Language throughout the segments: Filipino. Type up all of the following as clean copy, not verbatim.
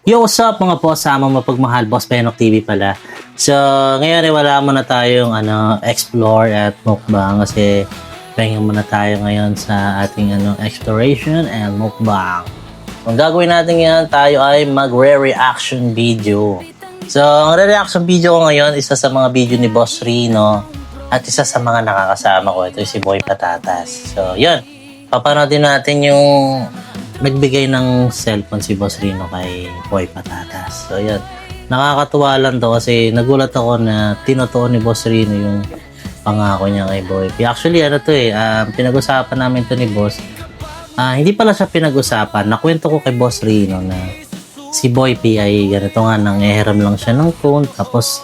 Yo, what's up mga boss? Sama mapagmahal, Boss Benok TV pala. So, ngayon ay wala muna tayong explore at mukbang kasi pahinga muna tayo ngayon sa ating exploration and mukbang. Kung gagawin natin yan, tayo ay magre-reaction video. So, ang re-reaction video ko ngayon, isa sa mga video ni Boss Rino at isa sa mga nakakasama ko. Ito si Boy Patatas. So, yun. Papanoodin natin yung nagbigay ng cellphone si Boss Rino kay Boy Patatas. So, yun. Nakakatuwa lang to kasi nagulat ako na tinotoo ni Boss Rino yung pangako niya kay Boy P. Actually, pinag-usapan namin to ni Boss. Hindi pala siya pinag-usapan. Nakwento ko kay Boss Rino na si Boy P ay ganito nga, nang-eheram lang siya ng phone. Tapos,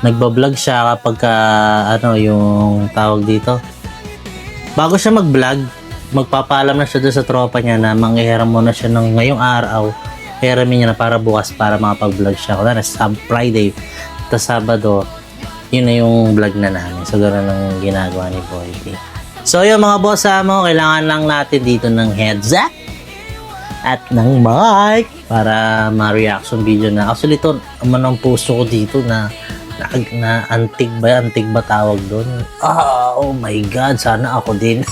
nagbablog siya kapag yung tawag dito. Bago siya mag-vlog, magpapaalam na siya doon sa tropa niya na manghihiram muna siya ng ngayong araw. Hiramin niya na para bukas para makapag-vlog siya. Kung na Friday, tapos Sabado, yun na yung vlog na namin. So, gano'n ang ginagawa ni Boy P. So, yun mga boss mo, kailangan lang natin dito ng headset at ng mic para ma-reaction video na. Actually, ito, naman ang puso ko dito na antig ba tawag doon? Oh my God, sana ako din.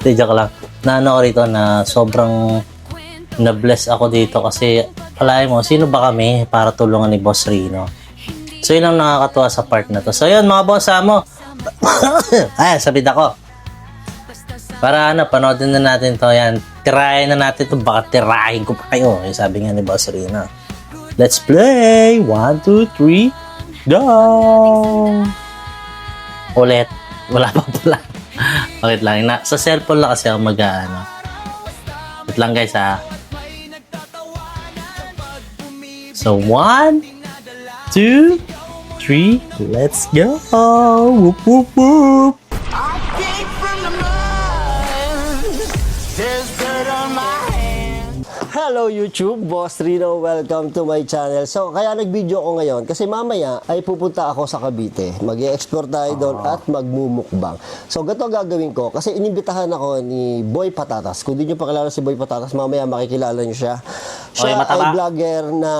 Hindi, joke lang. Naano ko rito na sobrang na-bless ako dito kasi alay mo, sino ba kami para tulungan ni Boss Rino? So, yun ang nakakatuwa sa part na to. So, yun mga boss mo. Ay, sabid ako. Para panoodin na natin to. Yan, tirahin na natin to. Baka tirahin ko pa kayo. Yung sabi nga ni Boss Rino. Let's play! 1, 2, 3, go! Ulit. Wala pa pala. Wait lang. Sa cellphone lang kasi ako mag-ano. Wait lang guys ha. So, 1, 2, 3, let's go! Whoop, whoop, whoop! Hello YouTube, Boss Rino, welcome to my channel. So, kaya nag-video ko ngayon kasi mamaya ay pupunta ako sa Cavite. Mag-i-explore tayo doon at magmumukbang. So, ganito gagawin ko kasi inimbitahan ako ni Boy Patatas. Kung di nyo pa kilala si Boy Patatas, mamaya makikilala nyo siya. Siya ay vlogger na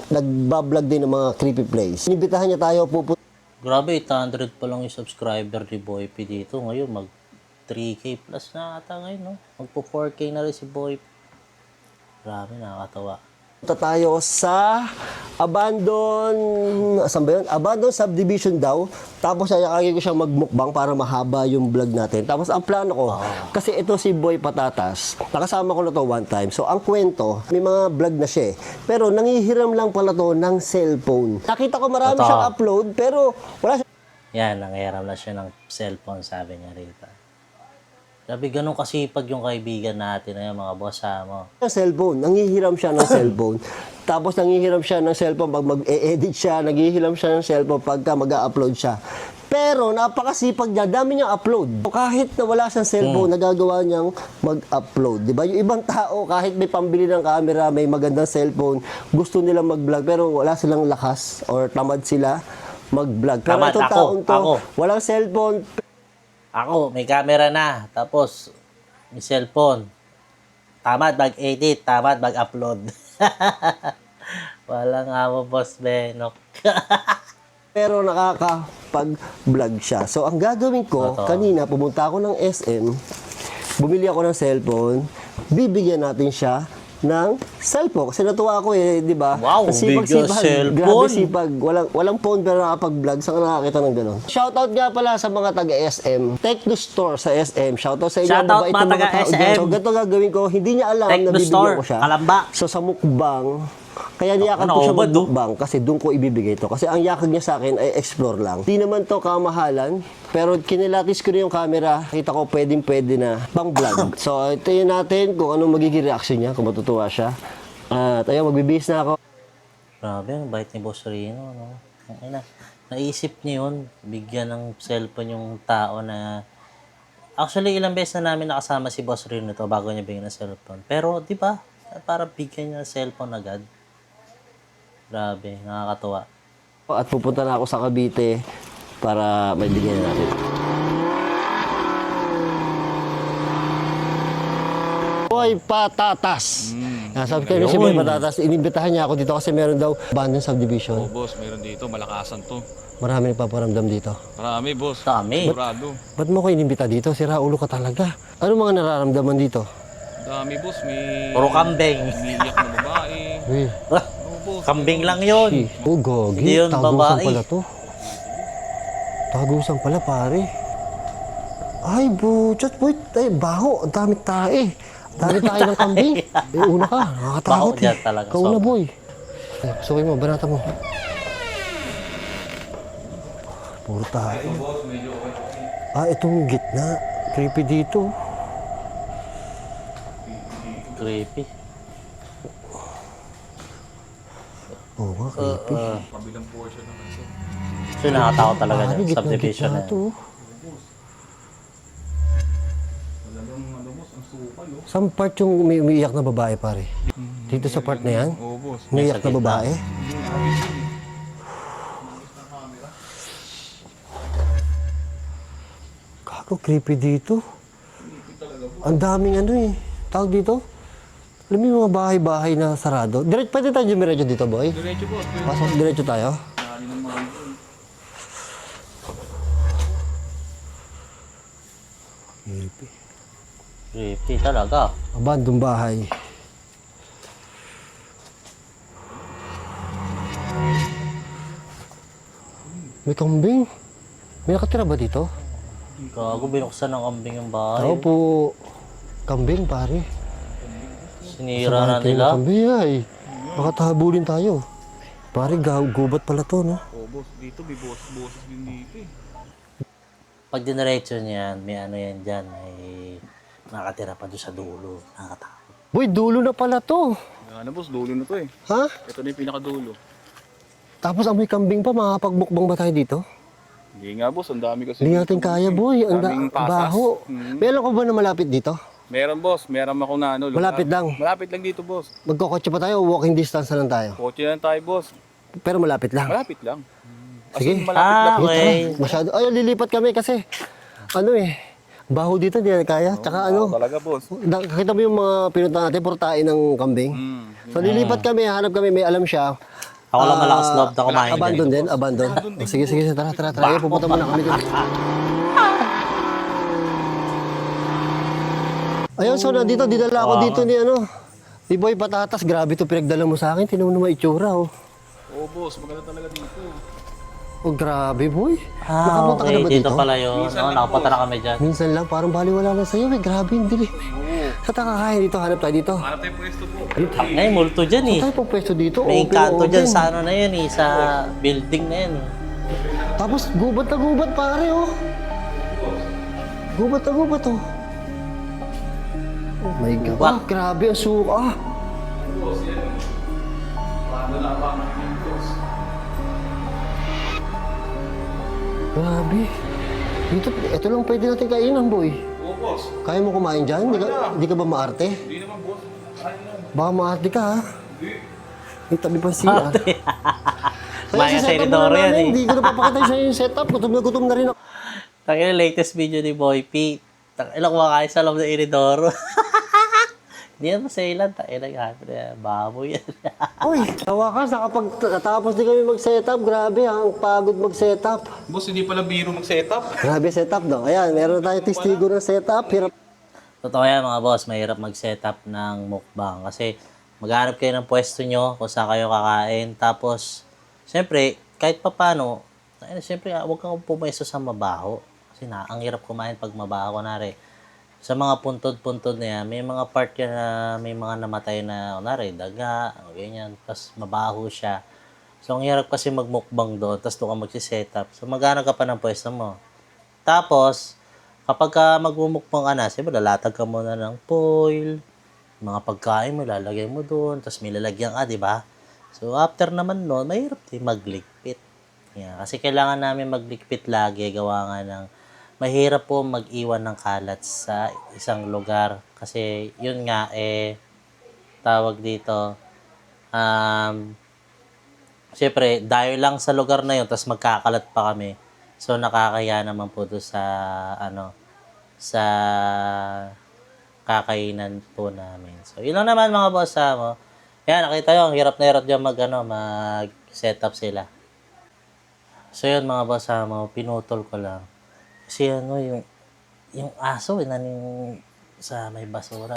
nagbablog din ng mga creepy plays. Inimbitahan niya tayo pupunta. Grabe, 800 pa lang yung subscriber ni Boy P dito. Ngayon, mag 3K plus na ata ngayon, no? Magpo 4K na rin si Boy P. Grabe, nakakatawa. Punta tayo sa saan ba yun? Abandon subdivision daw. Tapos ayakagin ko siyang magmukbang para mahaba yung vlog natin. Tapos ang plano ko, kasi ito si Boy Patatas, nakasama ko na to one time. So ang kwento, may mga vlog na siya pero nangihiram lang pala to ng cellphone. Nakita ko marami siyang upload pero wala siya. Yan, nangihiram na siya ng cellphone, sabi niya rito. Sabi, ganun kasipag yung kaibigan natin na yung mga boss mo. Cellphone, nangihiram siya ng cellphone. Tapos nangihiram siya ng cellphone pag mag-e-edit siya, nangihiram siya ng cellphone pagka mag-upload siya. Pero napakasipag niya, dami niyang upload. Kahit na wala siyang cellphone, nagagawa niyang mag-upload. Diba? Yung ibang tao, kahit may pambili ng camera, may magandang cellphone, gusto nilang mag-vlog, pero wala silang lakas or tamad sila mag-vlog. Pero Tamad, itong taon to, ako. walang cellphone. Ako, may camera na. Tapos, may cellphone. Tamad mag-edit. Tamad mag-upload. Walang mo, Boss Benok. Pero nakakapag-vlog siya. So, ang gagawin ko, kanina pumunta ako ng SM, bumili ako ng cellphone, bibigyan natin siya ng cellphone. Kasi natuwa ako di ba? Wow, bigyan cellphone. Grabe sipag. Walang phone pero nakapag-vlog. Saan ka nakakita ng gano'n? Shoutout nga pala sa mga taga-SM. Techno Store sa SM. Shoutout sa inyo. Shoutout mga taga-SM. So, ganito gagawin ko. Hindi niya alam na bibigyan ko siya. Kalamba. So, sa mukbang, kaya niyakag ko siya mag-mukbang kasi doon ko ibibigay ito. Kasi ang yakag niya sa akin ay explore lang. Hindi naman to kamahalan, pero kinilatis ko na yung camera. Kita ko pwede na pang vlog. So, ito yun natin kung anong magiging reaction niya, kung matutuwa siya. At ayun, magbibihis na ako. Grabe, ang bait ni Boss Rino, no? Naisip niya yun, bigyan ng cellphone yung tao na... Actually, ilang beses na namin nakasama si Boss Rino ito bago niya bigyan ng cellphone. Pero, di ba, para bigyan niya ng cellphone agad. Grabe, nakakatuwa. At pupunta na ako sa Cavite para may bigyan natin. Boy Patatas. Sabi ko si Boy Patatas, inimbitahan niya ako dito kasi meron daw abandoned subdivision. Oo, boss, meron dito. Malakasan to. Marami nagpaparamdam dito. Marami, boss. Dami. Sigurado. Ba't mo ko inimbita dito? Sira ulo ka talaga. Ano mga nararamdaman dito? Dami, boss. May... Puro kambing. Umiiyak na babae. Uy, Oo, boss. Kambing lang yun. oh, gogi. Hindi yun Tagusan babae. pala to. Tagusan pala, pare. Ay, butchot, boy. Ay, baho. Ang dami tae. Ang dami tae ng kambing. Una ka. Nakakatakot Baho dyan talaga, Kauna, sobra. boy. Ay, sukoy mo, banata mo. Puro tae. Itong gitna. Creepy dito. Creepy. Oo nga, creepy. Kabilang portion naman siya. So, nakatawa talaga Pare, dyan. Subdivision gitna-gitna na yan. to. Talagang, boss, ang supal, oh. Saan part yung umiiyak na babae, pare? Dito sa part na yan? Oo, boss. Umiiyak na babae? Kako, creepy dito. Ang daming ano eh. Tawag dito? Alam mo yung mga bahay-bahay na sarado? Pwede tayo dumiretso dito, boy? Diretso, boss. Pasok, diretso tayo. Dali ng mga Creepy. Creepy talaga. Abandong bahay. May kambing. May nakatira ba dito? Gago, binuksan ng kambing yung Tao bahay. po. Kambing, pare. Sinira na Bahay tayo ng nila. Kambing, ay. Makatahabulin tayo. Pare, gubat pala to, no? Oo, boss. Dito, may boses din dito, eh. Pag diniretso niyan, may ano yan dyan. May nakatira pa doon sa dulo. Nakakatakot. Boy, dulo na pala to. Ano, boss? Dulo na to, eh. Ha? Ito na yung pinakadulo. Tapos amoy kambing pa, makakapagbukbang ba tayo dito? Hindi nga, boss. Ang dami kasi. Hindi natin kaya, boy. Ang Daming pasas. baho. May alam ko ba na malapit dito? Meron, boss. Meron ako na ano. lugar. Malapit lang. Malapit lang dito, boss. Magkokotse pa tayo o walking distance na lang tayo? Kotse lang tayo, boss. Pero malapit lang. Malapit lang. Sige. Malapit lang. Okay. Masyado. Ay, lilipat kami kasi, ano eh, baho dito, hindi na kaya. Tsaka ano, Talaga, boss. Kita mo yung mga pinunta natin, puro tae ng kambing. So lilipat kami, hanap kami, may alam siya. Ako lang malakas loob na kumain Abandon dyan. din, abandon. Sige, tara. Ayun, pupunta muna kami doon. Ayun, so nandito, dinala ako dito ni ano, ni Boy Patatas. Grabe to pinagdala mo sa akin. Tinan mo naman itsura, oh. Oo, boss. Maganda talaga dito. Oh, grabe, boy. Ah, Nakapunta ka okay. na ba Dito dito? pala yun. No, nakapunta na kami dyan. Minsan lang, parang baliwala na sa'yo, eh. Grabe, hindi dilim. Sa takakain dito, hanap tayo dito. Hanap tayo pwesto po. Ngay, multo dyan eh. Tayo pong pwesto dito. May open, kanto open. dyan sa ano na yun eh. Sa building na yun eh. Tapos gubat na gubat, pare, oh. Gubat na gubat, oh. Oh my God. Gubat. Ah, grabe, ang suka. Grabe. Dito, ito lang pwede natin kainan, boy. Oo, boss. Kaya mo kumain dyan? Di ka ba maarte? Hindi naman, boss. Baka maarte ka, ha? May tabi pa siya. Maya sa Iridoro yan eh. Hindi ko na papakita sa'yo yung setup. Gutom na rin ako. Tangina, latest video ni Boy P. Tangina, kumakain sa loob ng Iridoro. Hindi naman sa ilan. Tangina, baboy yan. Uy, tawa ka. Nakapagtapos din kami mag-setup. Grabe, ang pagod mag-setup. Boss, hindi pala biro mag-setup. Grabe setup, no? Ayan, meron tayo testigo ng setup. Hirap. Totoo yan mga boss, mahirap mag-setup ng mukbang kasi maghanap kayo ng pwesto nyo kung saan kayo kakain. Tapos, siyempre, kahit pa paano, siyempre, huwag kang pumesto sa mabaho. Kasi ang hirap kumain pag mabaho. Kunwari, sa mga puntod-puntod na yan, may mga part yan na may mga namatay na, kunwari, daga, ganyan, tapos mabaho siya. So, ang hirap kasi magmukbang doon, tapos doon ka magsisetup. So, maghanap ka pa ng pwesto mo. Tapos, kapag ka magmumukbang ka na, siyempre lalatag ka muna ng foil, mga pagkain mo, lalagay mo doon, tapos may lalagyan ka, di ba? So, after naman noon, mahirap din magligpit. Yeah, kasi kailangan namin magligpit lagi, gawa nga ng mahirap po mag-iwan ng kalat sa isang lugar. Kasi, yun nga, tawag dito, siyempre, dahil lang sa lugar na yun, tapos magkakalat pa kami. So, nakakaya naman po doon sa, sa kakainan po namin. So, yun lang naman mga boss mo. Yan, nakita nyo, ang hirap na hirap dyan mag-setup sila. So, yun mga boss mo, pinutol ko lang. Kasi yung aso, naning sa may basura.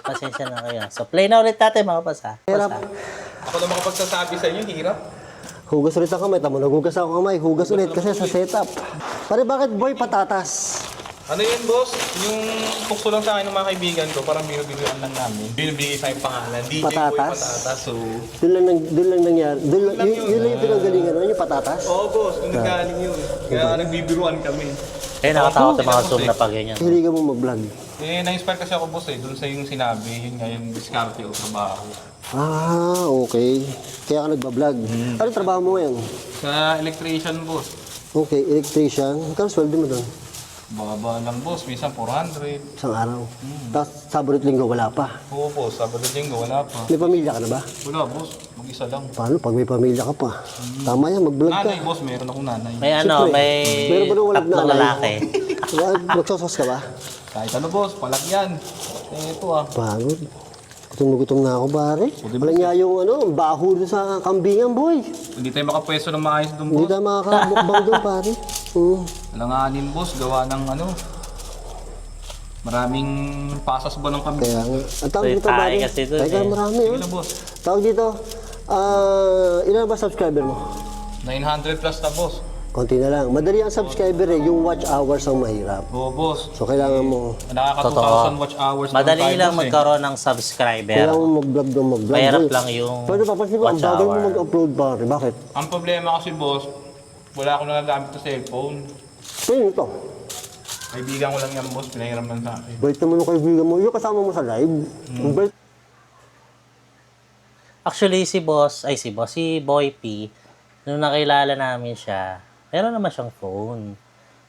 Pasensya na kayo. So, play na ulit natin mga boss ha. Hirap. Ako na makapagsasabi sa inyo, hirap. Hugas ulit ang kamay. Tamo, naghugas ako kamay. Hugas ulit kasi sa setup. Pare, bakit boy patatas? Ano yun, boss? Yung tukso lang sa akin ng mga kaibigan ko, parang binubiluan lang namin. Binibigay sa yung pangalan, DJ Boy Patatas? Patatas. So, Doon lang nangyari. Yun lang yung pinanggalingan. Ano yung patatas? oo boss, kung naggaling yun. Kaya nagbibiruan kami. Eh, nakatakot yung mga Zoom na pag ganyan. Hiligan mo mag-vlog. Eh, na-inspire kasi ako boss dun sa yung sinabi, yun nga yung diskarte o trabaho. Ah, okay. Kaya ka nagbablog. Ano trabaho mo ngayon? Sa electrician boss, Okay, electrician. Kano sweldo mo doon? baba lang boss, minsan 400. Isang araw. Tapos Sabado at Linggo wala pa. Oo boss, Sabado Linggo, wala pa. May pamilya ka na ba? Wala boss, mag-isa lang. Paano pag may pamilya ka pa? Tama yan, mag-vlog ka. Nanay boss, meron akong nanay. May Siyempre. may Meron ba nung walang tatlong nanay? lalaki. Magsosos ka ba? Kahit ano boss, palag yan. Eh, ito ah. Pagod. Gutom na ako, pare. Wala niya yung baho doon sa kambingan, boy. Hindi tayo makapwesto ng maayos doon Hindi boss. tayo makakabukbang doon, pare. Alanganin boss, gawa ng maraming pasas ba ng kami. Kaya nga. Ang tawag May dito, tayo pare. kasi doon, Teka, eh. marami, Sige oh. na boss. Tawag dito, ilan ba subscriber mo? 900 plus na boss. Konti na lang. Madali ang subscriber eh. Yung watch hours ang mahirap. Oo boss. So, kailangan mo, Nakaka Totoo. 2,000 watch hours. Madali tayo, lang boss, eh. magkaroon ng subscriber. kailangan mo mag-vlog doon, mag-vlog. Mahirap Boy, lang yung Pero papansin ko, ang watch bagal mo hour. mag-upload, pare. Bakit? Ang problema kasi boss, wala akong nagagamit na cellphone. Sino ito? Kaibigan ko lang yan boss, pinahiram lang sa akin. Bait naman yung kaibigan mo. Yung kasama mo sa live. Ang bait. Actually, si Boy P, nung nakilala namin siya, meron naman siyang phone.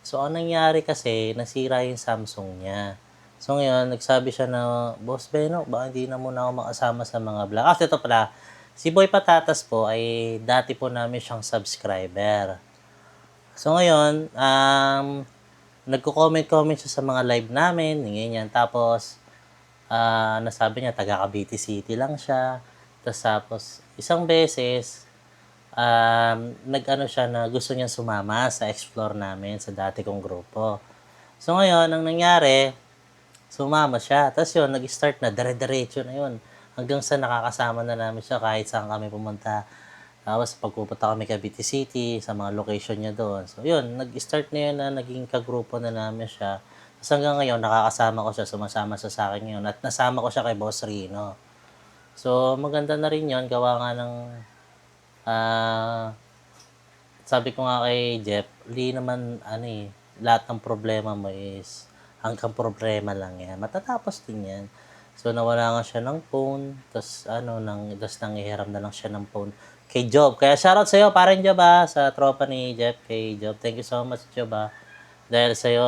So, ang nangyari kasi, nasira yung Samsung niya. So, ngayon, nagsabi siya na, Boss Beno, baka hindi na muna ako makasama sa mga vlog. After ito pala, si Boy Patatas po ay dati po namin siyang subscriber. So, ngayon, nagko-comment siya sa mga live namin, ganyan. Tapos, nasabi niya, taga Cavite City lang siya. Tapos, isang beses, nag-ano siya na gusto niya sumama sa explore namin sa dati kong grupo. So, ngayon, ang nangyari, sumama siya. Tapos yun, nag-start na, dire-diretso na yun. Hanggang sa nakakasama na namin siya kahit saan kami pumunta. Tapos, pagpupunta kami Cavite City, sa mga location niya doon. So, yun, nag-start na yun na naging kagrupo na namin siya. Tapos hanggang ngayon, nakakasama ko siya, sumasama siya sa akin ngayon. At nasama ko siya kay Boss Rino. So, maganda na rin yun. Gawa nga ng, sabi ko nga kay Jeff, hindi naman, lahat ng problema mo is, hanggang problema lang yan. Matatapos din yan. So, nawala nga siya ng phone. Tapos, nangihiram na lang siya ng phone kay Job. Kaya shoutout sa'yo, parang Job sa tropa ni Jeff, kay Job. Thank you so much, Job Dahil sa'yo,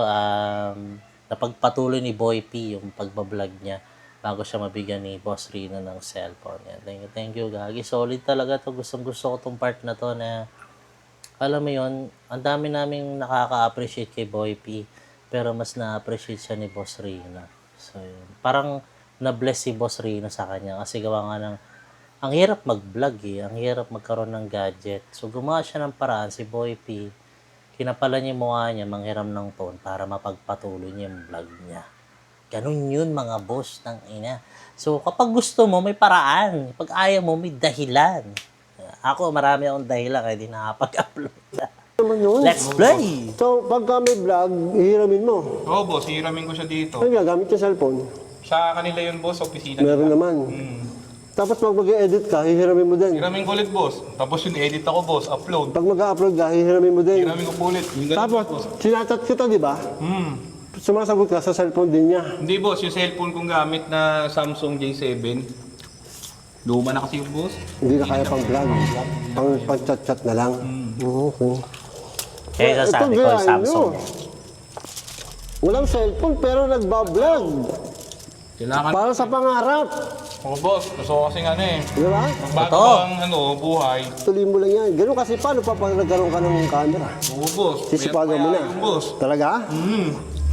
napagpatuloy ni Boy P yung pagbablog niya bago siya mabigyan ni Boss Rino ng cellphone. Yan. Thank you, Gagi. Solid talaga to. Gusto ko tong part na to na, alam mo yun, ang dami naming nakaka-appreciate kay Boy P, pero mas na-appreciate siya ni Boss Rino. So, yun. Parang na-bless si Boss Rino sa kanya kasi gawa nga ng, ang hirap mag-vlog ang hirap magkaroon ng gadget. So, gumawa siya ng paraan, si Boy P, kinapala niya yung mukha niya, manghiram ng phone para mapagpatuloy niya yung vlog niya. Ganun yun, mga boss ng ina. So, kapag gusto mo, may paraan. Pag ayaw mo, may dahilan. Ako, marami akong dahilan kaya di nakapag-upload. Naman yun. Let's play! So, pagka may vlog, hihiramin mo. Oo boss, hiramin ko siya dito. Ano gamit yung cellphone? Sa kanila yun boss, opisina Meron nila. naman. Tapos pag mag-edit ka, hihiramin mo din. Hiramin ko ulit boss. Tapos yung edit ako boss, upload. Pag mag-upload ka, hihiramin mo din. Hiramin ko po ulit. Yung ganun, Tapos, boss. sinatat kita, di ba? Sumasagot ka sa cellphone din niya. Hindi boss, yung cellphone kong gamit na Samsung J7. Luma na kasi yung boss. Hindi na kaya pang vlog. Pang chat-chat na lang. Okay. Kaya sasabi ko, gayahin yung Samsung. nyo. Walang cellphone pero nagbablog. Kailangan. Para sa pangarap. Oo boss, gusto ko kasi Di ba? magbago Totoo. ang buhay. Tuloy mo lang yan. Ganun kasi paano pa pag nagkaroon ka ng camera? Oo boss. Sisipagan mo na. Yung boss. Talaga?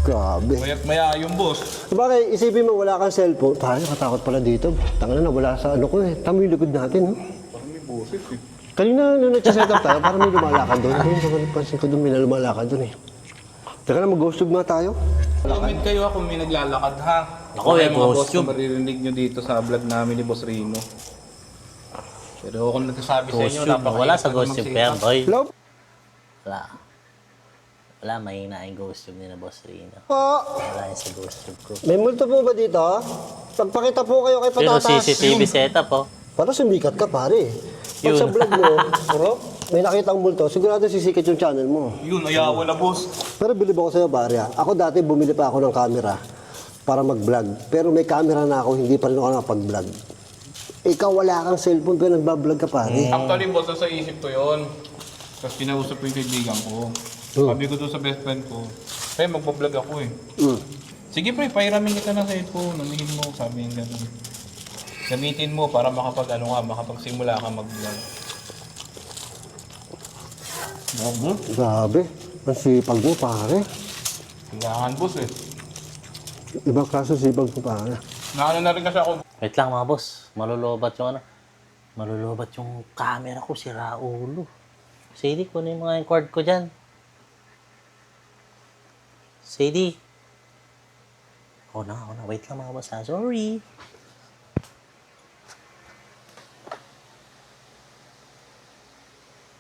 Grabe. Maya't maya yung boss. Sabagay, isipin mo wala kang cellphone. Tayo, nakatakot pala dito. Tanga na, wala sa ano ko eh. Tama yung likod natin. No? Parang may boses eh. Kanina, nung nagsiset up tayo, parang may lumalakad doon. Ayun, pansin ko doon, may lumalakad doon eh. Teka na, mag-ghost tube nga tayo. Comment kayo kung may naglalakad ha. Ako, Kaya eh, mga boss ghost tube. na maririnig nyo dito sa vlog namin ni Boss Rino. Pero kung nagsasabi sa Ghost inyo, tube. Wala sa ghost tube kaya, boy. Hello Wala. Wala, mahina yung ghost tube ni na Boss Rino. po. Wala yung sa ghost tube ko. May multo po ba dito? Pagpakita po kayo kay Pero Patatas. CCTV setup, oh. Parang sumikat ka, pare. Pag Yun. sa vlog mo, may nakitang multo, sigurado sisikat yung channel mo. Yun, ayaw na boss. Pero bilib ako sa'yo, Barya. Ako dati bumili pa ako ng camera para mag-vlog. Pero may camera na ako, hindi pa rin ako nakapag-vlog. Ikaw wala kang cellphone pero nagbablog ka, pare. Actually boss, sa isip ko yun. Tapos kinausap ko yung kaibigan ko. Sabi ko doon sa best friend ko, pre, magbablog ako eh. Sige pre, pairamin kita ng cellphone, namihin mo, sabi yung gano'n. Gamitin mo para makapagsimula ka mag-vlog. Grabe. Ang sipag mo, pare. Kailangan boss eh. Ibang klase sipag mo, pare. Naano na rin kasi ako. Wait lang mga boss. Malulobat yung ano. Malulobat yung camera ko, si Raulo. Sadie, kunin mo nga yung cord ko dyan. Sadie. Ako na. Wait lang mga boss ha. Sorry.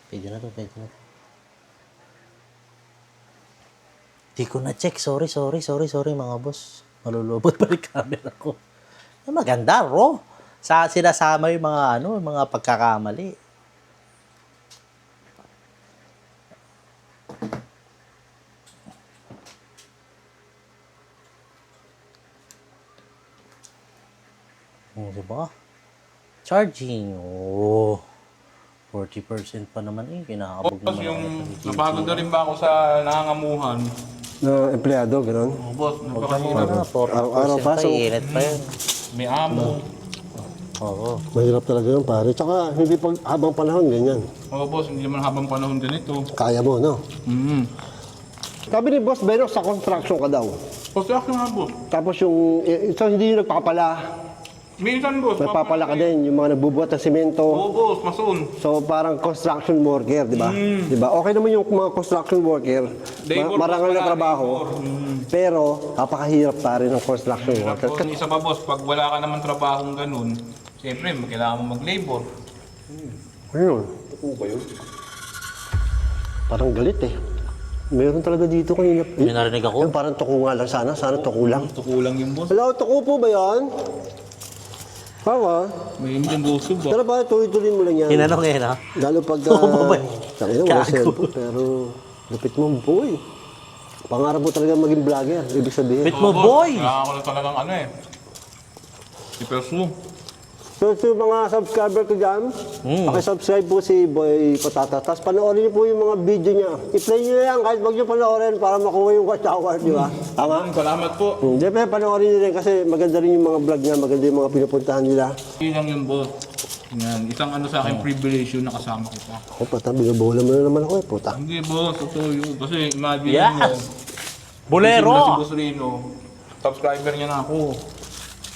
Pwede na to. Di ko na-check. Sorry mga boss. Malulobot pa rin camera ko. Maganda, raw. Sinasama yung mga pagkakamali. Diba? Charging. 40% pa naman eh. Kinakabog Boss, naman yung ako. napagod na rin ba ako sa nangangamuhan? Na empleyado, gano'n. Oh, boss, Huwag ka muna napakahirap. na. 40% Araw-araw pa. pasok. Init pa yun. May amo. Oo. Mahirap talaga yun, pare. Tsaka hindi pag habang panahon, ganyan. Oo boss, hindi naman habang panahon ganito. Kaya mo, no? Sabi ni Boss Beno, sa construction ka daw. Construction nga boss. Tapos yung, so hindi yung nagpapala. Minsan boss, Nagpapala ka din, yung mga nagbubuhat ng simento. Oo boss, mason. So parang construction worker, di ba? Di ba? Okay naman yung mga construction worker, Labor, marangal na boss, trabaho. Pero napakahirap pa rin ng construction worker. Tapos isa pa boss, pag wala ka naman trabahong ganun, siyempre kailangan mo mag-labor. Ayun, Oo ba yun? parang galit eh. Meron talaga dito kanina. May narinig ako. Yung parang tuko nga lang sana tuko lang. Tukulang yung boss. Hello, tuko po ba yan? Tama. May yung gusto ba? Pero bakit tuloy-tuloy mo lang yan? Tinanong eh, no? Lalo pag... Oo, babay. Tangina, wala Gago. cellphone. Pero lupit mo, boy. Pangarap mo talaga maging vlogger. Ibig sabihin. Bit mo, boy! Kailangan ko na talagang ano eh. I-pursue. So, yung mga subscriber ko dyan, pakisubscribe po si Boy Patatas. Tapos panoorin niyo po yung mga video niya. I-play niyo yan kahit wag niyo panoorin para makuha yung watch hour, di ba? Tama? Salamat po. Hindi, pero panoorin niyo rin kasi maganda rin yung mga vlog niya, maganda yung mga pinupuntahan nila. Yun lang yung boss. Yan, isang ano sa akin privilege yun nakasama kita. Ako, pata, binabola mo na naman ako eh, puta. Hindi boss, totoo yun. Kasi imagine Yes! nyo. Bolero! Si Boss Rino, subscriber niya na ako.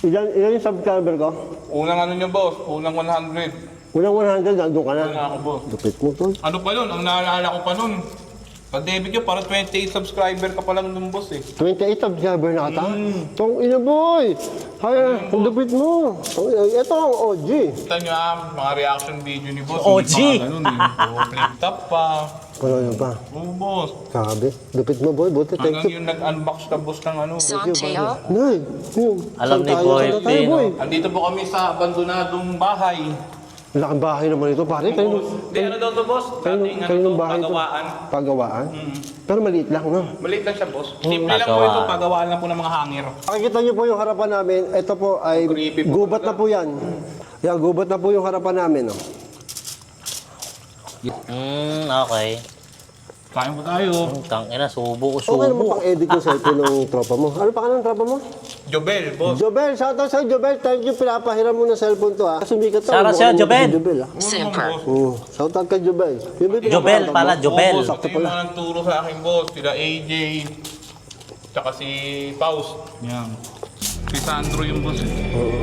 Ilan yung subscriber ko? Unang ano niya boss, unang 100. Unang 100, nandun ka na. Ano na ako boss. Lupit mo, tol. Ano pa yun? Ang naalala ko pa nun. Pag-debut yun, parang 28 subscriber ka pa lang nun boss eh. 28 subscriber na kata? Tong ina boy! Hay, ang lupit mo. Ito ang OG. Kita nyo mga reaction video ni boss. OG! Hindi pa ganun eh. Flip top pa. Ano yun pa? Oo boss. Sabi. Lupit mo, boy. Buti, thank Hanggang you. yung nag-unbox ka boss ng ano. Santeo? Nay, yun. Alam Saan ni tayo? Boy Saan tayo, Pino. boy? Andito po kami sa abandonadong bahay. Laking bahay naman ito, pare. Kayo, Hindi, ano daw to boss? Dating ano kayo to, ng bahay ito. pagawaan. Pagawaan? Pero maliit lang, no? Maliit lang siya boss. Simple lang po Pagawaan. ito, pagawaan lang po ng mga hangir. Makikita niyo po yung harapan namin. Ito po ay Creepy po gubat na po yan. Yan, gubat na po yung harapan namin. No? Okay. Kain po tayo. Tangina, subo ko, Okay naman subo. pang-edit yung cellphone ng tropa mo. Ano pa ka ng tropa mo? Jobel, boss. Jobel, shoutout sa'yo, Jobel. Thank you, pinapahiram mo ng cellphone to, ha. Sumikat to. Shoutout Huwag sa'yo, ka Jobel. si Jobel, ha. Super. Shoutout kay Jobel. Yung ba yung Jobel pinapashoutout pala, mo? Jobel. Boss, ito yung mga nagturo sa akin, boss. Sila AJ. Tsaka si Paus. Yan. Si Sandro yung boss. Oo.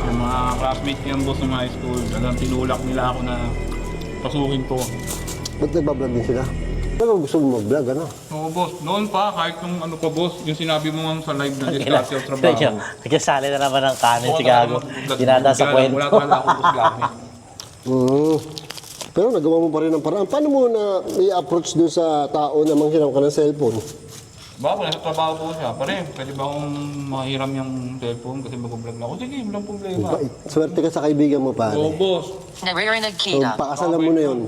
Yung mga classmates yung boss ng high school. Talagang tinulak nila ako na pasukin ko. Ba't nagbablog din sila? Ano gusto mo mag-vlog, ano? Oo boss, noon pa kahit yung ano pa boss, yung sinabi mo nga sa live na discuss yung trabaho. Nagsasali na naman ng kanin si Gago. Dinada sa kwento. Wala talaga ako boss gamit. Pero nagawa mo pa rin ng paraan. Paano mo na i-approach dun sa tao na manghiram ka ng cellphone? Baka nasa trabaho po siya, pare, pwede ba akong mahiram yung cellphone kasi mag-vlog na ako? Sige, walang problema. Swerte ka sa kaibigan mo, pare. Oo boss. Naririnig So, kita. pakasalan mo na yun.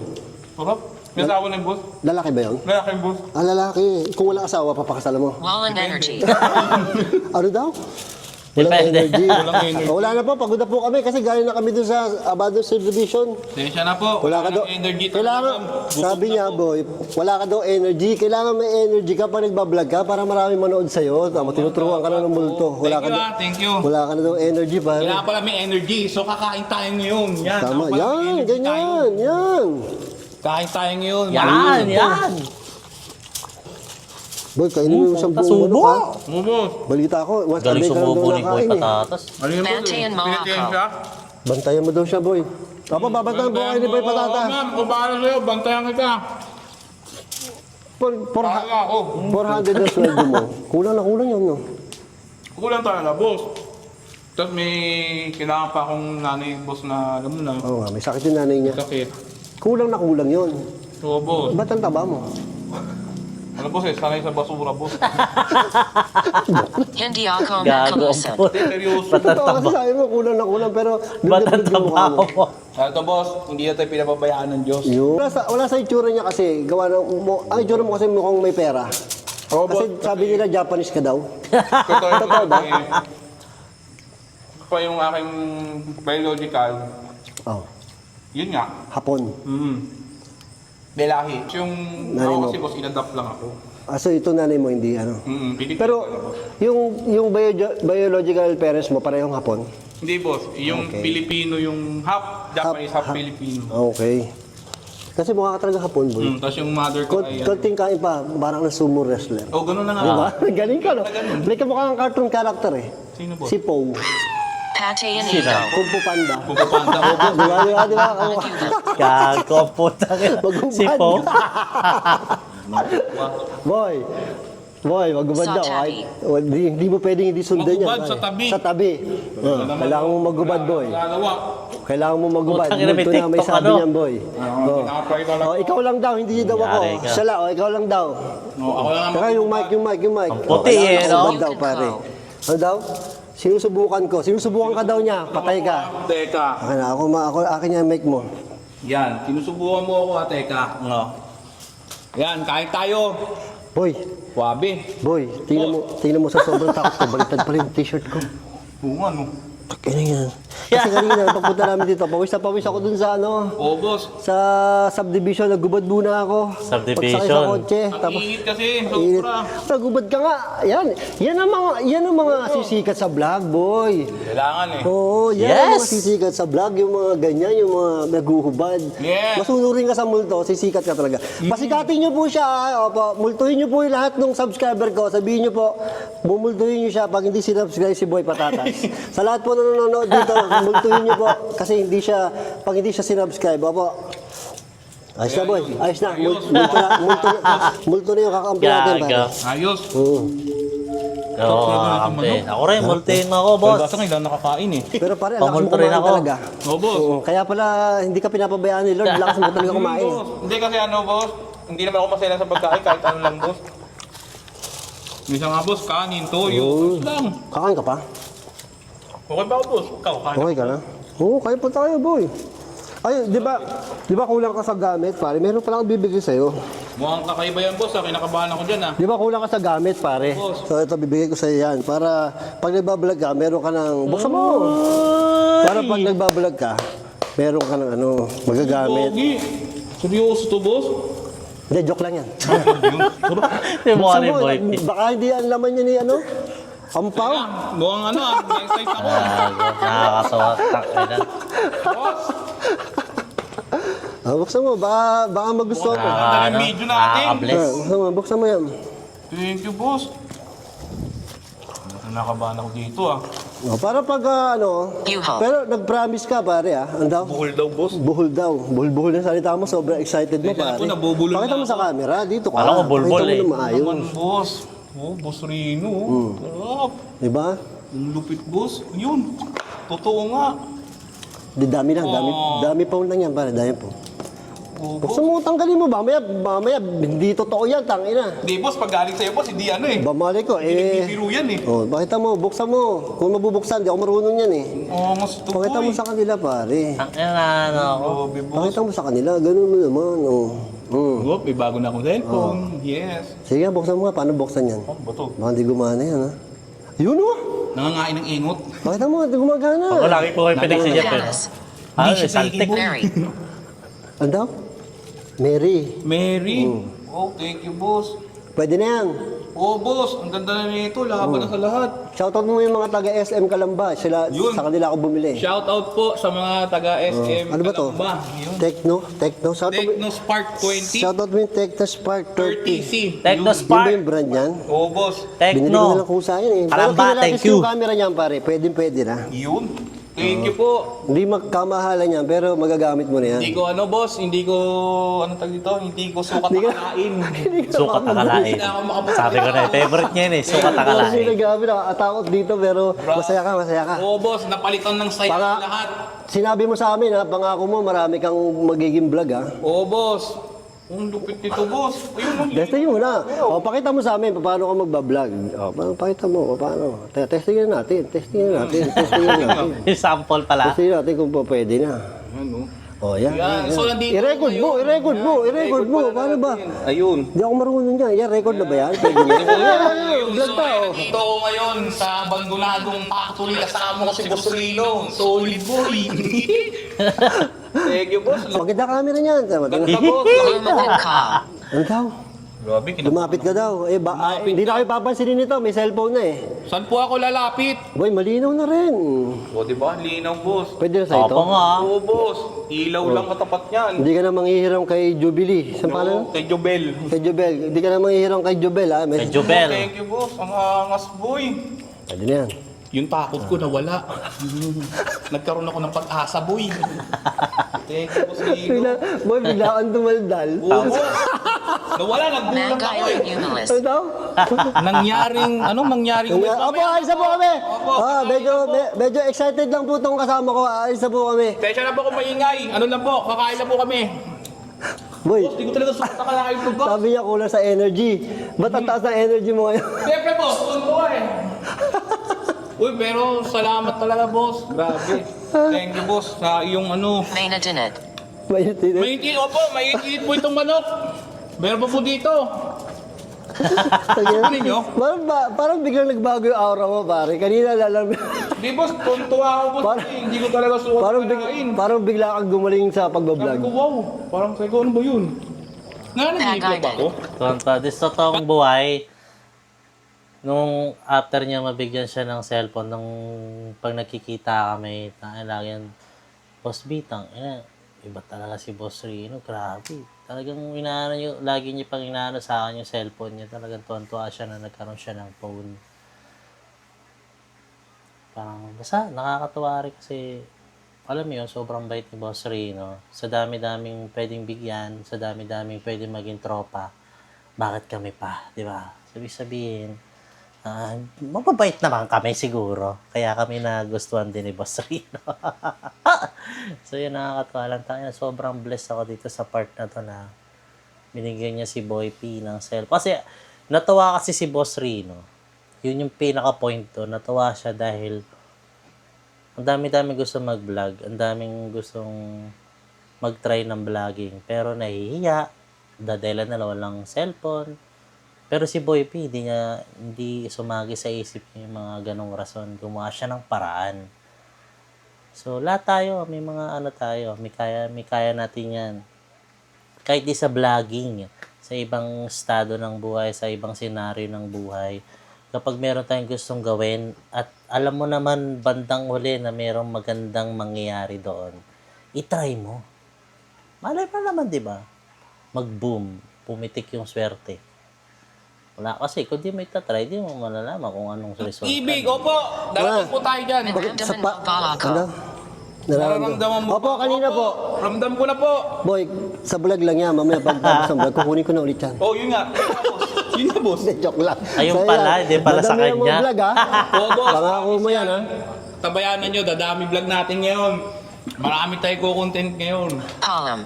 Sarap. May asawa na yung boss. Lalaki ba yun? Lalaki yung boss. Ah, lalaki. Kung wala asawa, papakasalan mo. Wallen energy. Ano daw? Walang Depende. energy. Walang energy. Wala na po, pagod na po kami kasi galing na kami dun sa Abado Subdivision. Sensya na po. Wala ka daw. ng energy. Kailangan, Bukod sabi na niya, po. boy, wala ka daw energy. Kailangan may energy ka pa nagbablog ka para marami manood sa'yo. Tama, tinuturuan ka na ng multo. Wala ka, Thank you. wala ka na daw energy, pare. Kailangan pala may energy, so kakain tayo ngayon. Yan. Tama, Dapat may yan, energy tayo. ganyan, yan. Kain tayo ngayon. Yan! Boy, kainin mo yung isang buong Subo! manok, ha? Oo boss. Balita ko, mas Galing abay ka lang sumubo daw ni Boy nakain eh. Patatas. Ano yun boss? Manti and Pinitiyan Monaco. siya? Bantayan mo daw siya, boy. Papa, babantayan po kayo ni Boy Patata. Oo ma'am, kung bahala sa'yo, bantayan kita. Bahala ako. 400 na sweldo mo. Kulang na kulang yun, no? Kulang talaga boss. Tapos may kailangan pa akong nanay boss na alam mo na. Oo nga, may sakit yung nanay niya. Sakit. Kulang na kulang yun. Oo boss. Ba't ang taba mo? Ano boss eh, sanay sa basura boss. Hindi ako Gago. makalusad. Seryoso. Totoo kasi sabi mo, kulang na kulang, pero Ba't ang bigla-bigla yung mukha trabaho mo. mo? Ito boss, hindi na tayo pinababayaan ng Diyos. Yun. Wala sa itsura niya kasi, gawa ng, ang itsura mo kasi mukhang may pera. Oo Kasi boss. sabi nila Japanese ka daw. Totoo yung Totoo ba? Pa yung aking biological, Oh, yun nga. Hapon. Lelahi. Yung Nanay ako mo. kasi boss, inadapt lang ako. So ito nanay mo, hindi ano. Pilipino. Pero yung biological parents mo, parehong Hapon? Hindi boss, yung Okay. Pilipino, yung half Japanese, half Filipino. Okay. Kasi mukha ka talaga Hapon, boy. Tapos yung mother ko ay... Konting kain pa, parang na sumo wrestler. Oh, ganun na nga. Diba? Galing ka, no? May kamukha kang cartoon character eh. Sino boss? Si Poe. Pate and Sino? ego. Kung Fu Panda. Pupapanda ko boss. Di ba? Gago, putang ina. Magubad. Si Po. Boy, magubad Sa daw. tabi. Hindi mo pwedeng hindi sundan yan. Magubad sa tabi. Sa tabi. Kailangan mo magubad, boy. Gagawa. Kailangan mo magubad. Putang ina, may Multo na may TikTok, sabi ano? niyan, boy. Pinaka-pray ka lang. Ikaw lang daw, hindi daw ako. Yari ka. Siya lang, ikaw lang daw. Ako lang Saka yung mic. Ang puti eh, no? Daw, pare. Ano daw? Sinusubukan ko. Sinusubukan ka daw niya. Patay ka. Teka. Akin niya yung mic mo. Yan, sinusubukan mo ako teka. No. Yan, kain tayo. Boy, Wabi. boy, tingnan mo sa sobrang takot ko. Baliktad pala yung t-shirt ko. Oo nga no. Kaya yan. Kasi kanina, pagpunta namin dito, pawis na pawis ako dun sa ano, Oo boss. sa subdivision, nagubad muna ako. Subdivision. Pagsakay sa kotse, Ang tapos init kasi, init. sobra. Nagubad ka nga. Yan ang mga sisikat sa vlog, boy. Kailangan eh. Oo, yan ang Yes! mga sisikat sa vlog, yung mga ganyan, yung mga naguhubad. Yes! Masunurin ka sa multo, sisikat ka talaga. Pasikatin niyo po siya, opo, multuhin niyo po yung lahat ng subscriber ko. Sabihin niyo po, bumultuhin niyo siya pag hindi sinubscribe si Boy Patatas. Sa lahat po na nanonood dito, multuhin niyo po kasi pag hindi siya sinubscribe, opo. Ayos na, boy. Ayos na. Multo na yung kakampi natin, pare. Gago. Ayos. Oo. Oo, kampi. Ako rin, multiin mo ako, boss. Basta ngayon lang nakakain eh. Pero pare, lakas mo Pamulto rin kumain ako. talaga. Oo boss. Oo, kaya pala hindi ka pinapabayaan ni Lord, lakas mo talaga kumain. Boss. Hindi kasi ano boss, hindi naman ako masaya sa pagkain kahit ano lang boss. Minsan nga boss, kanin, toyo, ayos lang. Kakain ka pa? Okay ba ako boss? Ikaw, kain. Okay ka na? Oo, kaya pa tayo, boy. Ay, di ba kulang ka sa gamit, pare? Meron pa lang bibigay sa'yo. Mukhang kakaiba yan boss, kinakabahan ako dyan ah. Di ba kulang ka sa gamit, pare? Boss. So, ito bibigay ko sa'yo yan. Para pag nagbablog ka, meron ka ng... Buksan mo! Para pag nagbablog ka, meron ka ng ano, magagamit. Pogi. Seryoso to boss? Hindi, joke lang yan. Yung mukha Buksan ni mo, Boy. baka hindi ang laman niya ni ano? Ampaw? Mukhang ano ah, next size ako. Gago. Nakakatawa. Takina. Boss, Buksan mo, baka magustuhan mo. Ang dami medyo natin. Nakaka-bless. Buksan mo yan. Thank you, boss. Nakabahan ako dito ah. Oh, para pag U-Haul. pero nag-promise ka pare Ano daw? Buhol daw, boss. Buhol daw. Buhol-buhol na salita mo. Sobrang excited mo, Hindi, alam pare. ko, nabubulol Pakita na mo sa ako. camera. Dito ka. Alam ko, bulbul Pakita mo eh. na maayos. Naman, boss. Oh, boss Rino. Sarap. Diba? Ang lupit, boss. Yun. Totoo nga. Di dami lang. Oh. Dami pound lang yan, pare. Dami po. Oh, boss. Buksan mo, tanggalin mo. Mamaya, hindi totoo yan. Tangina. Hindi, boss. Pag galing sa'yo, boss, hindi ano eh. Bamali ko. Hindi biro yan eh. Oh, pakita mo. Buksan mo. Kung mabubuksan, di ako marunong yan eh. Oh, mas ito, Pakita mo boy. sa kanila, pare. Ang ano ako. Grabe, boss. Pakita mo sa kanila. Ganun mo naman. Oh. Oh, may bago na akong cellphone. Yes. Sige, buksan mo nga. Paano buksan yan? Oh, bato. Baka hindi gumana yan, ha? Yun, oh. Nangangain ng ingot. Pakita mo, hindi gumagana. Ako lagi po kayo pinig si Jeff. Janice. Ah, Hindi siya saltik. boy. Mary. Ano daw? Mary. Mary. Oh, thank you, boss. Pwede na yan. Oh, boss. Ang ganda na nito. Laban na sa lahat. Shoutout mo yung mga taga SM Kalamba. Yun. Sa kanila ako bumili. Shout out po sa mga taga SM Ano ba to? Kalamba. Yun. Techno. Techno Spark 20. Shoutout mo yung Techno Spark 30. 30C. Techno Yun ba Spark. yung brand yan? Oh, boss. Binili ko na Techno. lang kusa yun eh. Kalamba, Pero thank kinalakis you. yung camera niyan, pare. Pwede na. Yun. Thank you po. Hindi magkamahalan yan, pero magagamit mo na yan. Hindi ko ano, boss. Hindi ko, ano tag dito? Hindi ko sukat Hindi ka- akalain. Sukat akalain. Hindi na ako makapagsalita. Sabi ko na, favorite niya yun eh. Sukat Pero akalain. sinagamit ako. Atakot dito, pero masaya ka. Oo, boss. Napalitan ng saya Baka- lahat. Sinabi mo sa amin, ha, pangako mo, marami kang magiging vlog, ha? Oo, boss. Ang lupit nito, boss. Ayun, ang Testing mo na. O, pakita mo sa amin paano ka magbablog. O, pakita mo paano. Testingin natin. Yung sample pala. Testingin natin kung pwede na. Ano? O, yan. Yan. So, nandito I-record mo. Paano ba? Ayun. Hindi ako marunong yan. Yan, record na ba yan? Pwede na. Vlog So, pa, o. nandito ako ngayon sa abandonadong factory. Kasama ko si Boss Rino. Solid boy. Thank you, boss. Maganda camera niyan. Tama, tama. Ganda, boss. Limited call. Ano daw? Grabe, Lumapit ka daw. Hindi na kayo papansinin nito. May cellphone na eh. Saan po ako lalapit? Boy, malinaw na rin. O, di ba? Linaw, boss. Pwede na sa ito. Opo nga. Oo, boss. Ilaw lang katapat niyan. Hindi ka na manghihiram kay Jubilee. Saan pala? No, kay Jobel. Kay Jubel. Hindi ka na manghihiram kay Jubel, ha? Kay Jubel. Thank you, boss. Ang angas, boy. Pwede na yan. Yung takot ko nawala. Nagkaroon ako ng pag-asa, boy. Thank you, boss Rino. Boy, bigla kang tumaldal. Oo, boss. Nawala, nagbulat Manga ako eh. Eunice. Ano daw? Nangyaring ulit Opo, alis na po kami. Medyo excited lang po itong kasama ko. Alis na po kami. Tesya na po kung maingay. Ano lang po, kakain na po kami. Boy, Boss, di ko talaga sukat akalain to, boss. sabi niya kulang sa energy. Ba't ang taas ng energy mo ngayon? Siyempre, boss, tunto eh. Uy, pero salamat talaga, boss. Grabe. Thank you, boss, sa iyong ano. Main Janet. Mainit. Mainit, opo, mainit po itong manok. Meron pa po dito. Ano ninyo? Parang biglang nagbago yung aura mo, pare. Kanina lalam. Di, boss, tuntua ako, boss. Parang- Hindi ko talaga sukat akalain. Parang bigla kang gumaling sa Sabi ko, pagbablog. wow. Parang sabi ko, ano ba yun? Nananahimik ba ako? Tonto, this totoong buhay, nung after niya mabigyan siya ng cellphone, nung pag nakikita kami, lagi yan, Boss Bitang, iba talaga si Boss Rino, grabe. Talagang inaano niyo, lagi niya pang inaano sa akin yung cellphone niya, talagang tuwan-tuwa siya na nagkaroon siya ng phone. Parang, basta nakakatuwa rin kasi, alam mo yun, sobrang bait ni Boss Rino. Sa dami-daming pwedeng bigyan, sa dami-daming pwedeng maging tropa, bakit kami pa, di ba? Sabihin, mababait naman kami siguro. Kaya kami nagustuhan din ni Boss Rino. So yun, nakakatuwa lang tayo. Sobrang blessed ako dito sa part na to na binigyan niya si Boy P ng cellphone. Kasi natuwa kasi si Boss Rino. Yun yung pinaka-point to. Natuwa siya dahil ang dami-dami gusto mag-vlog. Ang daming gustong mag-try ng vlogging. Pero nahihiya. Dadahilan na walang cellphone. Pero si Boy P, hindi sumagi sa isip niya yung mga ganong rason. Gumawa siya ng paraan. So, lahat tayo, may mga ano tayo, may kaya natin yan. Kahit di sa vlogging, sa ibang estado ng buhay, sa ibang senaryo ng buhay, kapag meron tayong gustong gawin, at alam mo naman bandang huli na merong magandang mangyayari doon, itry mo. Malay pa naman, di ba? Mag-boom, pumitik yung swerte. Wala kasi, kung di mo itatry, di mo malalaman kung anong result. Ibig, opo. Darating po tayo dyan. Sa pa... Bago. Ano? Nararamdaman mo. Opo, kanina po. Ramdam ko na po. Boy, sa vlog lang yan. Mamaya pagtapos ng vlog, kukunin ko na ulit yan. Oh, yun nga. Yun nga, boss. Hindi, joke lang. Ayun Sa'yo pala, yan. hindi pala sa Dadamihan mo kanya. ang vlog, ha? Oo, boss. Pangako mo yan, ha? Tabayanan nyo, dadami vlog natin ngayon. Marami tayo content ngayon. Column.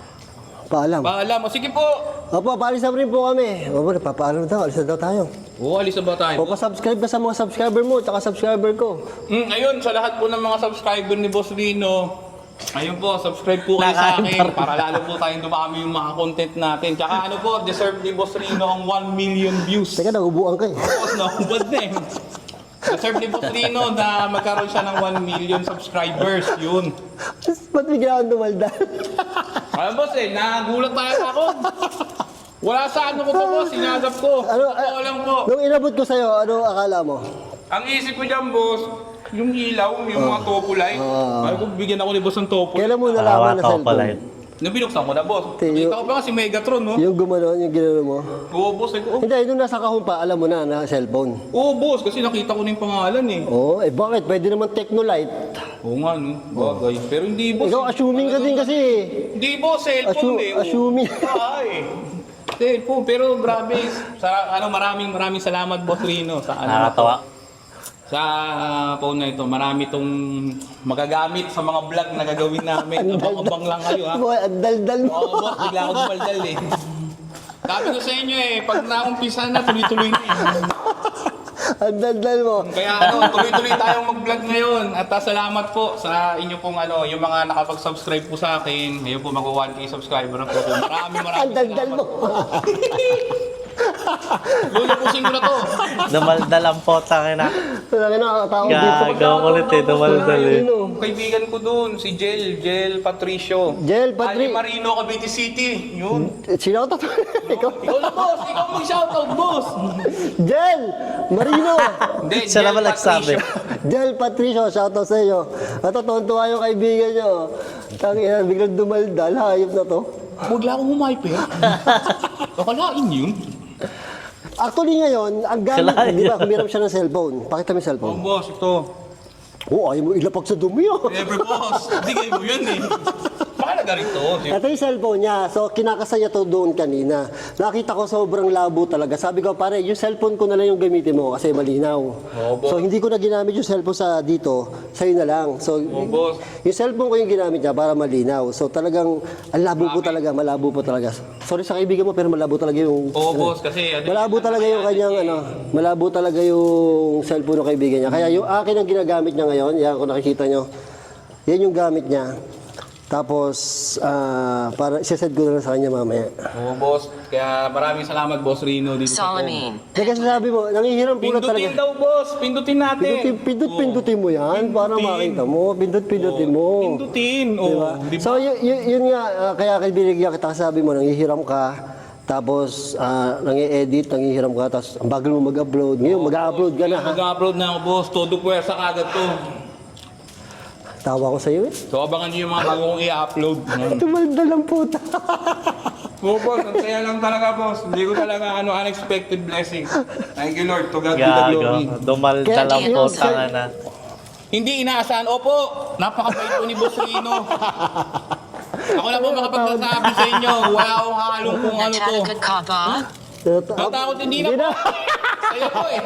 Paalam. Paalam. O, sige po. Opo, paalis na rin po kami. Opo, napapaalam daw. Alis na daw tayo. Oo, alis na ba tayo? Opo, subscribe ka sa mga subscriber mo, tsaka subscriber ko. Ayun, sa lahat po ng mga subscriber ni Boss Rino, ayun po, subscribe po kayo sa akin para lalo po tayong dumami yung mga content natin. Tsaka ano po, deserve ni Boss Rino ang 1 million views. Teka, nagubuan ka eh. Tapos nahubad na eh. Deserve ni Boss Rino na magkaroon siya ng 1 million subscribers. Yun. Ba't bigla akong dumalda? Alam boss eh, nagulat tayo ako. Wala sa ano ko to boss, sinagap ko. Totoo lang po. Nung inabot ko sa'yo, ano akala mo? Ang isip ko dyan boss, yung ilaw, yung mga topo light. Ay ko bigyan ako ni boss ng topo. Kailan mo Tawa nalaman na ka cellphone? pala. Nung binuksan ko na boss. Yung- Kita ko pa kasi Megatron no? Yung gumano, yung ginano mo? Oo boss, eh, oh. Hindi, nung nasa kahon pa, alam mo na cellphone. Oo boss, kasi nakita ko na yung pangalan eh. Oo, eh bakit? Pwede naman Technolite. Oo nga no, bagay. Pero hindi boss. Ikaw, assuming ka din kasi. Hindi boss, cellphone eh. Assuming. Ay. Cellphone, pero grabe. Sa, maraming salamat boss Rino. Sa ano na to. Nakakatawa. Sa phone na ito, marami itong magagamit sa mga vlog na gagawin namin. Abang-abang lang kayo ha. Boy, ang daldal mo. Oo boss, bigla ako dumaldal eh. Sabi ko sa inyo eh, pag naumpisa na, tuloy-tuloy na eh. Ang daldal mo. Kaya ano, tuloy-tuloy tayong mag-vlog ngayon. At salamat po sa inyo pong ano, yung mga nakapag-subscribe po sa akin. Ngayon po mag-1K subscriber na po. Maraming Ang daldal mo. Lulupusin ko na to. Dumaldal ang potang ina. Wala ka nakakatawa dito. Gago kulit eh, dumaldal eh. Kaibigan ko dun, si Jel Patricio. Jel, Ali Patri. Marino, Cavite City. Yun. Sino to? Ikaw? Ikaw na boss, ikaw mag-shoutout boss. Jel! Marino! Hindi, Siya naman nagsabi. Jel Patricio, shoutout sa iyo. At tuwan-tuwa yung kaibigan nyo. Tangina, biglang dumaldal. Hayop na to. Huwag lang akong humaype. Akalain yun. Actually ngayon, ang gamit, Kailangan di ba, kumiram siya ng cellphone. Pakita mo yung Oh cellphone. boss, ito. Oo, ayaw mo ilapag sa dumi oh. Never boss. Bigay mo yun eh. Mahalaga rin to. Ito yung cellphone niya. So, kinakasa niya to doon kanina. Nakita ko sobrang labo talaga. Sabi ko, pare, yung cellphone ko na lang yung gamitin mo kasi malinaw. boss. So, hindi ko na ginamit yung cellphone sa dito. Sa'yo na lang. So, boss. yung cellphone ko yung ginamit niya para malinaw. So, talagang, ang labo po talaga. Malabo po talaga. Sorry sa kaibigan mo, pero malabo talaga yung... Oo boss, kasi ano, Malabo talaga yung kanyang malabo talaga yung cellphone ng kaibigan niya. Kaya yung akin ang ginagamit niya ngayon, yan kung nakikita nyo, yan yung gamit niya. Tapos, para isasend ko na lang sa kanya mamaya. Oo boss. Kaya maraming salamat boss Rino dito sa phone. Solomon. Teka, sabi mo, nangihiram po na Pindutin talaga. daw boss, pindutin natin. Pindutin mo yan para makita mo. Pindutin mo. Pindutin. Diba? Oh, di ba? So, yun nga, kaya binigyan kita, sabi mo, nangihiram ka, tapos nangi-edit, nangihiram ka, tapos ang bagal mo mag-upload. Ngayon, mag-upload ka na ha. Mag-upload na ako boss, todo puwersa kagad to. Tawa ko sa'yo eh. So abangan nyo yung mga bago kong i-upload. Tumalda lang puta. Oo boss, ang saya lang talaga boss. Hindi ko talaga unexpected blessing. Thank you Lord, to God be the glory. Gago. Dumaldal ang Kaya- potang ina. Hindi inaasahan. Opo, napakabait po ni Boss Rino. Ako na po makapagsasabi sa inyo, wala akong halong kung ano to. Natalagod ka ba? Natakot hindi na po. Kayo po eh.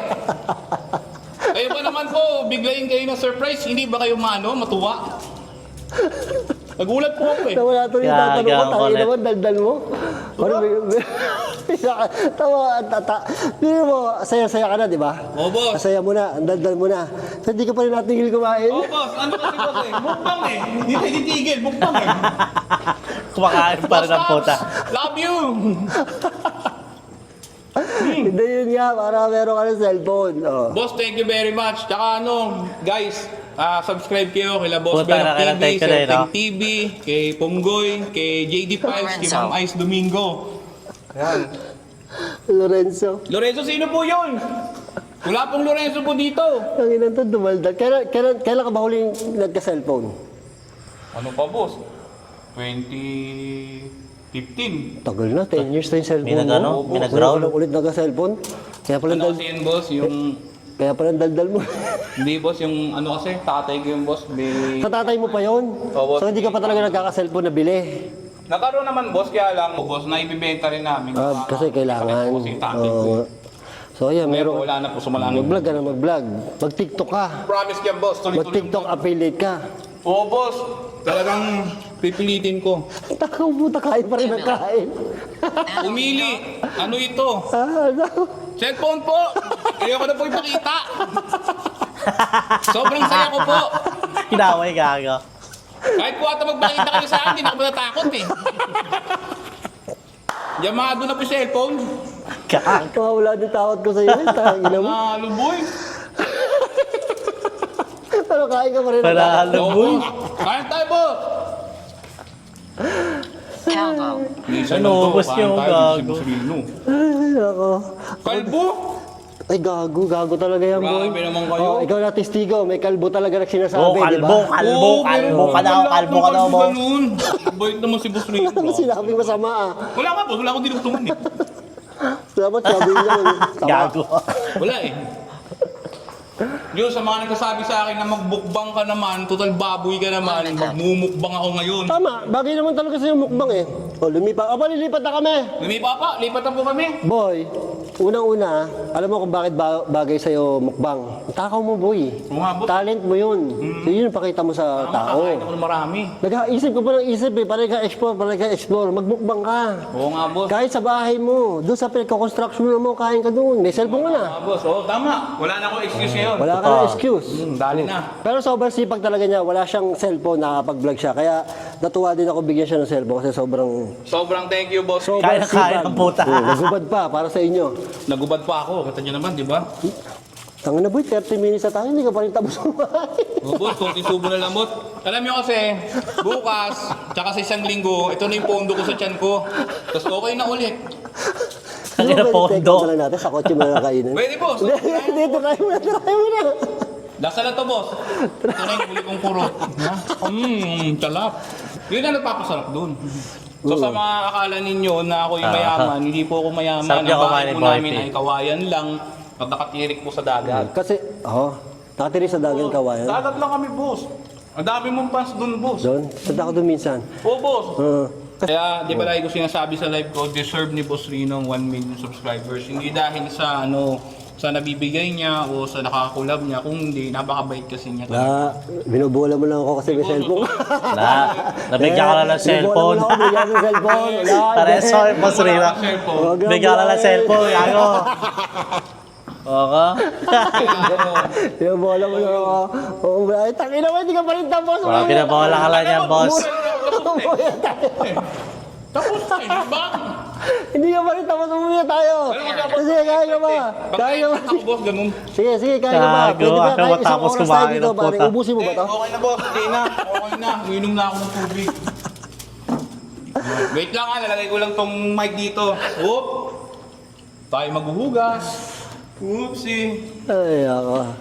Kayo ba naman po, biglayin kayo ng surprise, hindi ba kayo matuwa? Nagulat po ako eh. Tawa na tuloy yung tatanong ko, Gagang tangin ulit. naman, daldal mo. Ano, tawa, Hindi mo, saya-saya ka na, di ba? Oo boss. Masaya mo na, ang daldal mo na. So, hindi ka pa rin natigil kumain. Oo boss, ano kasi boss eh, mukbang eh. Hindi tayo titigil, mukbang eh. Kumakain pa rin ang puta. Love you! Hindi yun nga, para meron ka ng cellphone. Oh. Boss, thank you very much. Tsaka guys, subscribe kayo kay Boss Puta na, Benok kailan TV, take ko Sir na yun, Teng no? TV, kay Ponggoy, kay JD Files, kay Ma'am Ice Domingo. Ayan. Lorenzo. Lorenzo, sino po yun? Wala pong Lorenzo po dito. Ang ilan to, dumaldal. Kailan ka ba huling nagka-cellphone? Ano pa, boss? 2015. Tagal na, 10 years na yung cellphone May nag-ano? mo. May nag-ground? Wala ulit nagka-cellphone. Kaya pala Ano kasi yun, boss, yung... Kaya pala daldal mo. Hindi, boss, yung ano kasi, tatay ko yung boss. Sa tatay mo pa yun? Oo. So hindi ka pa talaga nagkaka-cellphone na bili? Nagkaroon naman, boss, kaya lang, boss, na ibibenta rin namin. Kasi kailangan. Kasi yung tatay ko. Oo. So ayan, Meron, meron. wala na po, sumalangin. Mag-vlog ka na mag-vlog. Mag-TikTok ka. Promise yan, boss, tuloy-tuloy. Mag-TikTok affiliate ka. Oo, boss. Talagang pipilitin ko. Takaw puta, kain pa rin ang kain. Umili. Ano ito? Ano? Cellphone po. Ayoko na po ipakita. Sobrang saya ko po. Hinaway gago. Kahit po ata magpakita kayo sa akin, hindi na ako matatakot eh. Yamado na po yung cellphone. Gago. Wala din takot ko sa'yo. Tangina mo. Panalo, boy. Ano, kain ka pa rin ang kain. Panalo, boy. Kain tayo, boss. Calvo. Ano, boss yung gago. Ay, ako. Kalbo. Ay, gago talaga yan, boy. Grabe naman kayo. Oh, ikaw na testigo, may kalbo talaga nagsinasabi, Oh, di ba? kalbo ka daw, kalbo ka daw, boss. Ganun. Bait naman si Boss Ringo. Ano sinabing masama ah? Wala nga, boss. Wala akong dinugtungan eh. Dapat sabi niya, sama. Gago. Wala eh. Yun, sa mga nagsasabi sa akin na magbukbang ka naman, total baboy ka naman, magmumukbang ako ngayon. Tama, bagay naman talaga sa'yo mukbang eh. O, lumipat. Aba, lilipat na kami. Lumipa pa, lipat na po kami. Boy, unang-una, alam mo kung bakit bagay sa'yo mukbang. Takaw mo, boy. Oo nga, boss. Talent mo yun. So, yun ang pakita mo sa tao. Makakain ako ng marami. Nag-isip ko pa ng isip eh, para ka-explore, magbukbang ka. Oo nga, boss. Kahit sa bahay mo, doon sa pinagkakonstruction mo, kain ka doon. May cellphone ka na. Ah, boss, oo, tama. Wala na akong excuse ngayon. Wala ka na excuse. Dali na. Pero sobrang sipag talaga niya, wala siyang cellphone, nakakapag-vlog siya. Kaya natuwa din ako bigyan siya ng cellphone kasi Sobrang thank you, boss. sobrang Kaya ng puta. Nagubad pa para sa inyo. Nagubad pa ako. Kita nyo naman, di ba? Tanga na boy, 30 minutes na tayo, hindi ka pa rin tapos kumain. Oo, boss, kung isubo na lang, boss. Alam nyo kasi, bukas, tsaka sa isang linggo, ito na yung pondo ko sa tiyan ko. Tapos okay na ulit. Ang ina Take pondo. out na lang natin, sa kotse mo na kainin. Pwede, boss. Hindi, try mo na. Lasa na to, boss. Ito na yung huli kong kurot. Talap. Yun na nagpapasarap dun. So sa mga akala ninyo na ako yung mayaman, hindi po ako mayaman. Sarap niya Ang bahay kumain po ni Boy namin P. ay kawayan lang at nakatirik po sa dagat. Kasi, nakatiri sa dagang kawayan. Dagat lang kami, boss. Ang dami mong fans dun, boss. Doon, sanda ko doon minsan. Oo, boss. Uh, Kaya, di ba lagi ko sinasabi sa live ko, deserve ni Boss Rino ng 1 million subscribers. Hindi dahil sa sa nabibigay niya o sa nakakakulab niya, kung hindi, napakabait kasi niya. binubola mo lang ako kasi may cellphone. Nabigyan ka lang ng cellphone. Binubola mo lang ako, bigyan ng cellphone. Pareso, boss Rina. Cellphone. Bigyan ka lang ng cellphone, gago. Oo. Binubola mo lang ako. Oo, ay, tangina mo, hindi ka pa rin tapos. Wala, pinabola ka lang yan, boss. Tapos tayo, di ba? Hindi ka pa rin tapos, umuwi na tayo. Sige, kaya ka ba? Kaya ka ba? Ako, boss, ganun. Sige, kaya ka ba? Gago, Pwede ba ano kahit isang matapos oras tayo kumain dito, ng pare? puta? Ubusin mo ba to? Okay na, boss. Hindi na. Okay na. Uminom na ako ng tubig. Wait lang ha, lalagay ko lang tong mic dito. Oop! Tayo maghuhugas. Oopsie. Ay, ako.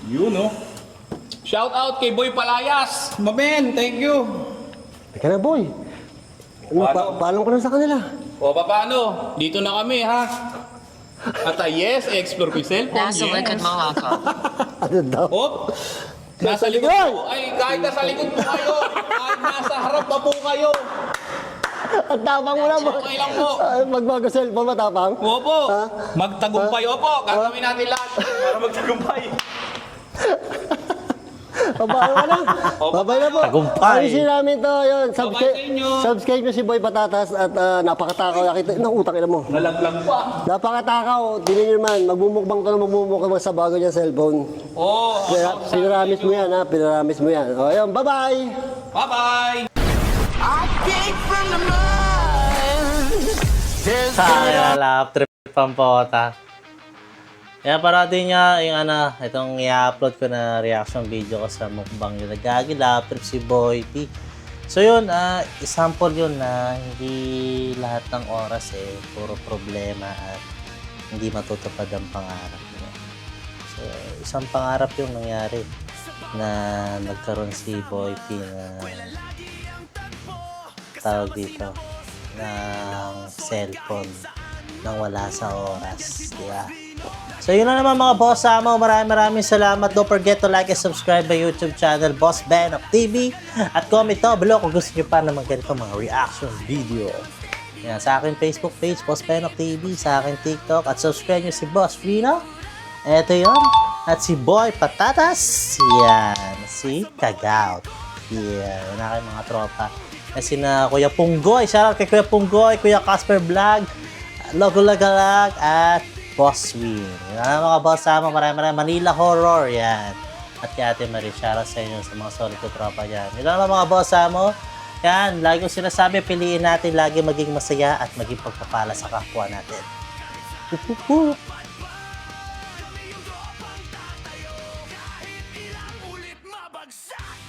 Yun, no? Shout out kay Boy Palayas. Mamen, thank you. Teka na, boy. Paalam ko na sa kanila. O, paano? Dito na kami, ha? At yes, explore ko yung cellphone. Nasa likod mo ako. Ano daw? Op! Nasa likod likod! po. Ay, kahit nasa likod po kayo. Kahit nasa harap pa po kayo. At tapang mo na, boy. Okay lang po. Magbago cellphone, matapang. Opo. Ha? Magtagumpay. Opo. Gagawin natin lahat para magtagumpay. Babay ka na. Babay na po. Tagumpay. Ayusin namin to. Yun. Babay sa inyo. Subscribe nyo si Boy Patatas at napakatakaw. Nakita, utang ina mo. Nalaglag pa. Napakatakaw. Tingnan nyo naman. Magmumukbang to na magmumukbang sa bago niyang cellphone. Oo. Kaya pinaramis mo yan, ha? Pinaramis mo yan. O, yun. Bye-bye. Bye-bye. Sayang, lap trip ang pota. Kaya parating niya yung itong i-upload ko na reaction video ko sa mukbang yun. Nagagi, lap trip si Boy P. So yun, example yun na hindi lahat ng oras puro problema at hindi matutupad ang pangarap niya. So isang pangarap yung nangyari na nagkaroon si Boy P na tawag dito ng cellphone nang wala sa oras. Diba? So yun na naman mga boss Samo. Maraming salamat. Don't forget to like and subscribe my YouTube channel, Boss Benok TV. At comment down below kung gusto nyo pa naman ganito mga reaction video. Yan, sa akin Facebook page, Boss Benok TV. Sa akin TikTok. At subscribe nyo si Boss Rino. Eto yun. At si Boy Patatas. Yan. Si Kagaut. Yan. Yan na kayo mga tropa. Kasi na Kuya Punggoy. Shoutout kay Kuya Punggoy. Kuya Casper Vlog. Logo Lagalag. At Boss Win. Yan na mga boss Samo. Maraming Manila Horror. Yan. At kay Ate Marie. Shoutout sa inyo sa mga solid ko tropa dyan. Yan na mga boss Samo. Yan. Lagi ko sinasabi, piliin natin lagi maging masaya at maging pagpapala sa kapwa natin. Ulit mabagsak